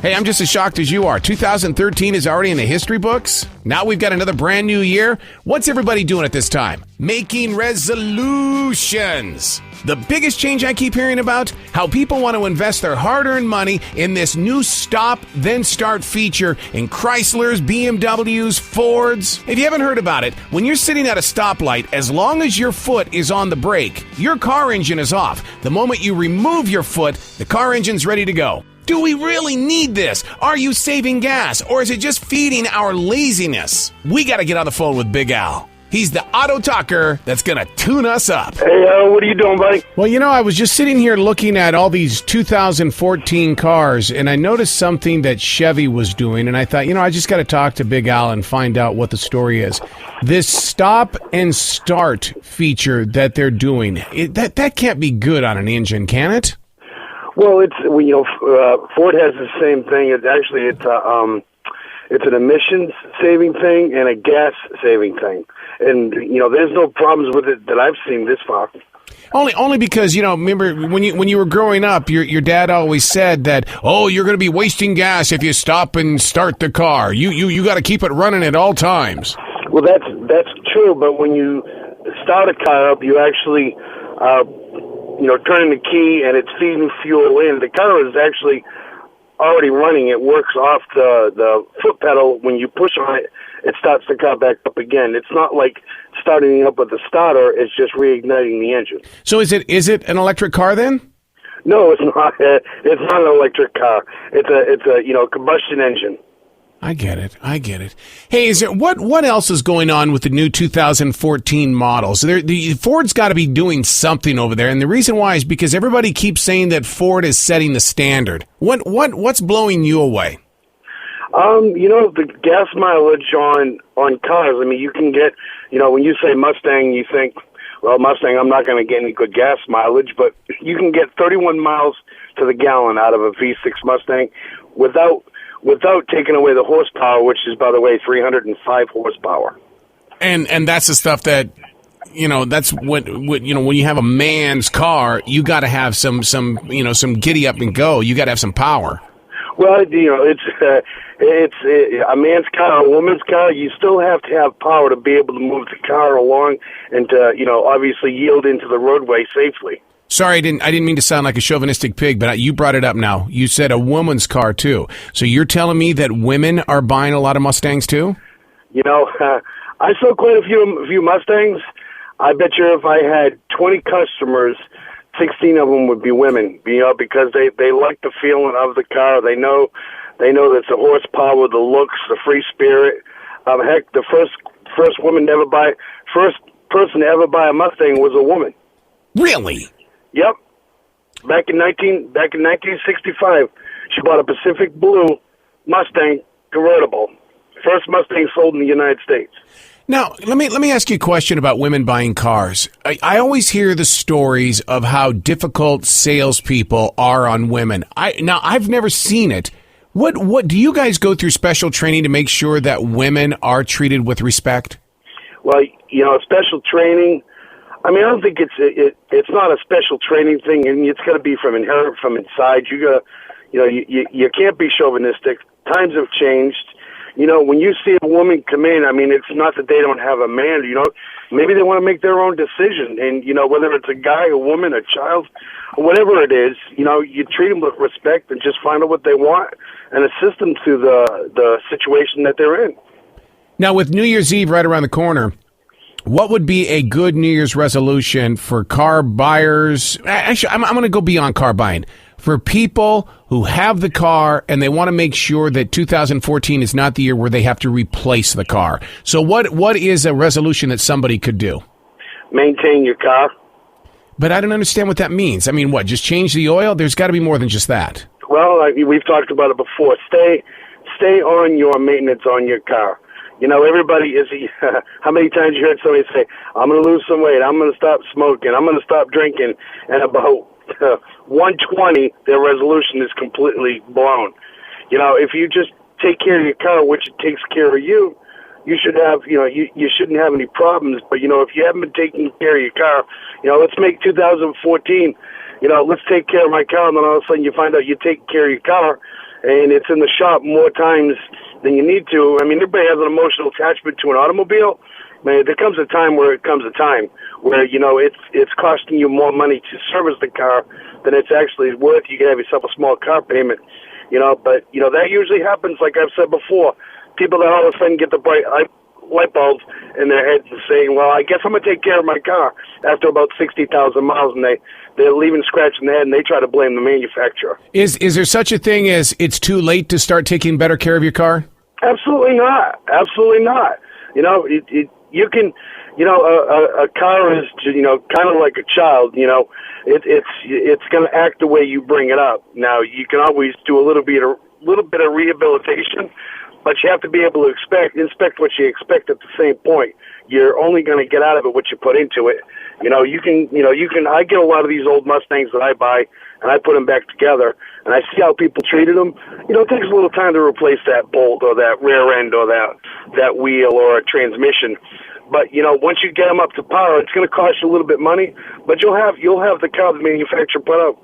Hey, I'm just as shocked as you are. 2013 is already in the history books. Now we've got another brand new year. What's everybody doing at this time? Making resolutions. The biggest change I keep hearing about, how people want to invest their hard-earned money in this new stop, then start feature in Chryslers, BMWs, Fords. If you haven't heard about it, when you're sitting at a stoplight, as long as your foot is on the brake, your car engine is off. The moment you remove your foot, the car engine's ready to go. Do we really need this? Are you saving gas? Or is it just feeding our laziness? We got to get on the phone with Big Al. He's the auto talker that's going to tune us up. Hey, what are you doing, buddy? Well, I was just sitting here looking at all these 2014 cars, and I noticed something that Chevy was doing, and I thought, I just got to talk to Big Al and find out what the story is. This stop and start feature that they're doing, that can't be good on an engine, can it? Well, Ford has the same thing. It's an emissions saving thing and a gas saving thing, and there's no problems with it that I've seen this far. Only because remember when you were growing up, your dad always said that you're going to be wasting gas if you stop and start the car. You got to keep it running at all times. Well, that's true, but when you start a car up, you actually turning the key and it's feeding fuel in. The car is actually already running. It works off the foot pedal. When you push on it, it starts the car back up again. It's not like starting up with the starter. It's just reigniting the engine. So is it an electric car then? No, it's not. It's not an electric car. It's a combustion engine. I get it. Hey, what else is going on with the new 2014 models? Ford's got to be doing something over there, and the reason why is because everybody keeps saying that Ford is setting the standard. What's blowing you away? The gas mileage on cars. I mean, you can get, when you say Mustang, you think, well, Mustang, I'm not going to get any good gas mileage, but you can get 31 miles to the gallon out of a V6 Mustang without taking away the horsepower, which is, by the way, 305 horsepower. And that's the stuff that, that's what when you have a man's car, you got to have some giddy up and go. You got to have some power. Well, it's a man's car, a woman's car. You still have to have power to be able to move the car along and to, obviously yield into the roadway safely. Sorry, I didn't mean to sound like a chauvinistic pig, but you brought it up now. You said a woman's car, too. So you're telling me that women are buying a lot of Mustangs, too? I saw quite a few Mustangs. I bet you if I had 20 customers, 16 of them would be women, because they like the feeling of the car. They know that the horsepower, the looks, the free spirit. Heck, the first person to ever buy a Mustang was a woman. Really? Yep. Back in 1965, she bought a Pacific Blue Mustang convertible. First Mustang sold in the United States. Now, let me ask you a question about women buying cars. I always hear the stories of how difficult salespeople are on women. I've never seen it. What do you guys go through special training to make sure that women are treated with respect? Well, special training. I mean, I don't think it's not a special training thing, and it's got to be from inherent from inside. You got you can't be chauvinistic. Times have changed. When you see a woman come in, I mean, it's not that they don't have a man. Maybe they want to make their own decision, and whether it's a guy, a woman, a child, or whatever it is, you treat them with respect and just find out what they want and assist them through the situation that they're in. Now, with New Year's Eve right around the corner, what would be a good New Year's resolution for car buyers? Actually, I'm going to go beyond car buying. For people who have the car and they want to make sure that 2014 is not the year where they have to replace the car. So what is a resolution that somebody could do? Maintain your car. But I don't understand what that means. I mean, what, just change the oil? There's got to be more than just that. Well, we've talked about it before. Stay on your maintenance on your car. Everybody is, how many times you heard somebody say, I'm going to lose some weight, I'm going to stop smoking, I'm going to stop drinking, and about 120, their resolution is completely blown. If you just take care of your car, which it takes care of you, you should have, you shouldn't have any problems. But, if you haven't been taking care of your car, let's make 2014, let's take care of my car, and then all of a sudden you find out you're taking care of your car, and it's in the shop more times than you need to. I mean, everybody has an emotional attachment to an automobile. Man, there comes a time where it's costing you more money to service the car than it's actually worth. You can have yourself a small car payment, but that usually happens. Like I've said before, people that all of a sudden get the bright light bulbs in their heads and saying, well, I guess I'm going to take care of my car after about 60,000 miles, and they're leaving scratch in the head, and they try to blame the manufacturer. Is there such a thing as it's too late to start taking better care of your car? Absolutely not. Absolutely not. You can, a car is, kind of like a child. It's going to act the way you bring it up. Now, you can always do a little bit of rehabilitation, but you have to be able to inspect what you expect at the same point. You're only going to get out of it what you put into it. I get a lot of these old Mustangs that I buy, and I put them back together, and I see how people treated them. It takes a little time to replace that bolt or that rear end or that wheel or a transmission. But, once you get them up to par, it's going to cost you a little bit of money, but you'll have the car the manufacturer put out.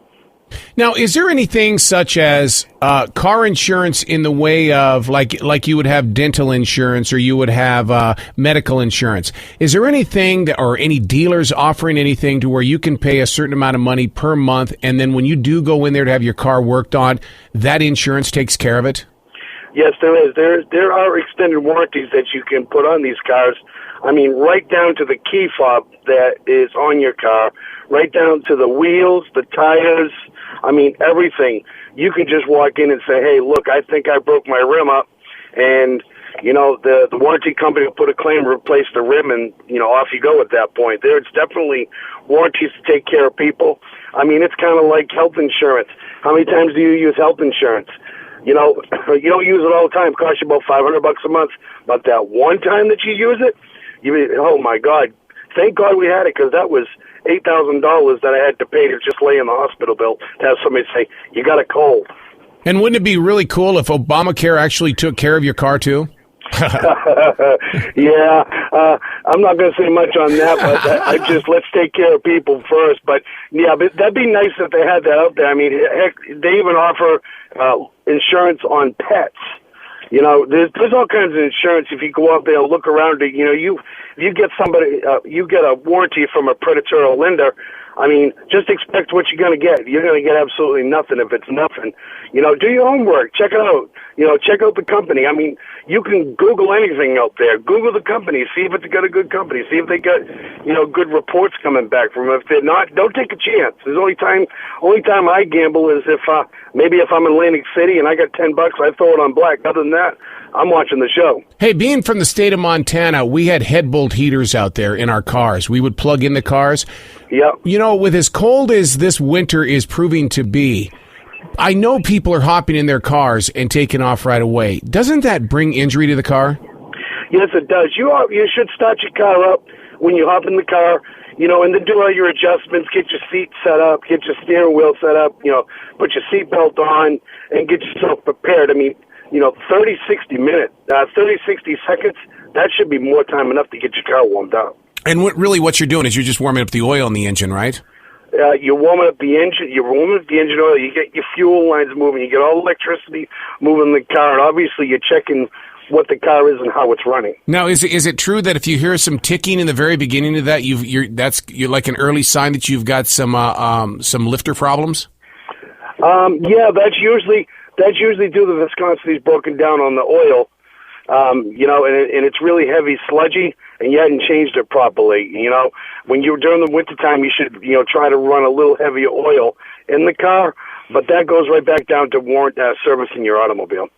Now, is there anything such as car insurance in the way of like you would have dental insurance or you would have medical insurance? Is there anything or any dealers offering anything to where you can pay a certain amount of money per month, and then when you do go in there to have your car worked on, that insurance takes care of it? Yes, there is. There are extended warranties that you can put on these cars. I mean, right down to the key fob that is on your car, right down to the wheels, the tires. I mean, everything. You can just walk in and say, hey, look, I think I broke my rim up, and, the warranty company will put a claim, replace the rim, and, off you go at that point. There's definitely warranties to take care of people. I mean, it's kind of like health insurance. How many times do you use health insurance? You don't use it all the time. It costs you about $500 a month. But that one time that you use it, oh, my God. Thank God we had it, because that was $8,000 that I had to pay to just lay in the hospital bill to have somebody say, you got a cold. And wouldn't it be really cool if Obamacare actually took care of your car, too? Yeah, I'm not going to say much on that, but let's take care of people first. But, yeah, but that'd be nice if they had that out there. I mean, heck, they even offer insurance on pets. There's all kinds of insurance. If you go out there and look around, you get you get a warranty from a predatory lender. I mean, just expect what you're going to get. You're going to get absolutely nothing if it's nothing. Do your homework. Check it out. Check out the company. I mean, you can Google anything out there. Google the company. See if it's got a good company. See if they got, good reports coming back from them. If they're not, don't take a chance. There's only time I gamble is if maybe if I'm in Atlantic City and I got $10, I throw it on black. Other than that, I'm watching the show. Hey, being from the state of Montana, we had headbolt heaters out there in our cars. We would plug in the cars. Yep. With as cold as this winter is proving to be, I know people are hopping in their cars and taking off right away. Doesn't that bring injury to the car? Yes, it does. You should start your car up when you hop in the car, and then do all your adjustments, get your seat set up, get your steering wheel set up, put your seatbelt on, and get yourself prepared. I mean, 30, 60 seconds, that should be more time enough to get your car warmed up. And what you're doing is you're just warming up the oil in the engine, right? You're warming up the engine. You're warming up the engine oil. You get your fuel lines moving. You get all the electricity moving in the car. And obviously, you're checking what the car is and how it's running. Now, is it true that if you hear some ticking in the very beginning of that, you're like an early sign that you've got some lifter problems? Yeah, that's usually due to the viscosity's broken down on the oil. And it's really heavy, sludgy, and you hadn't changed it properly. When you're during the wintertime, you should, try to run a little heavier oil in the car, but that goes right back down to servicing your automobile.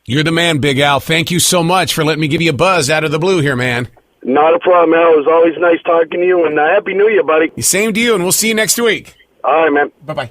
You're the man, Big Al. Thank you so much for letting me give you a buzz out of the blue here, man. Not a problem, Al. It was always nice talking to you, and Happy New Year, buddy. Same to you, and we'll see you next week. All right, man. Bye-bye.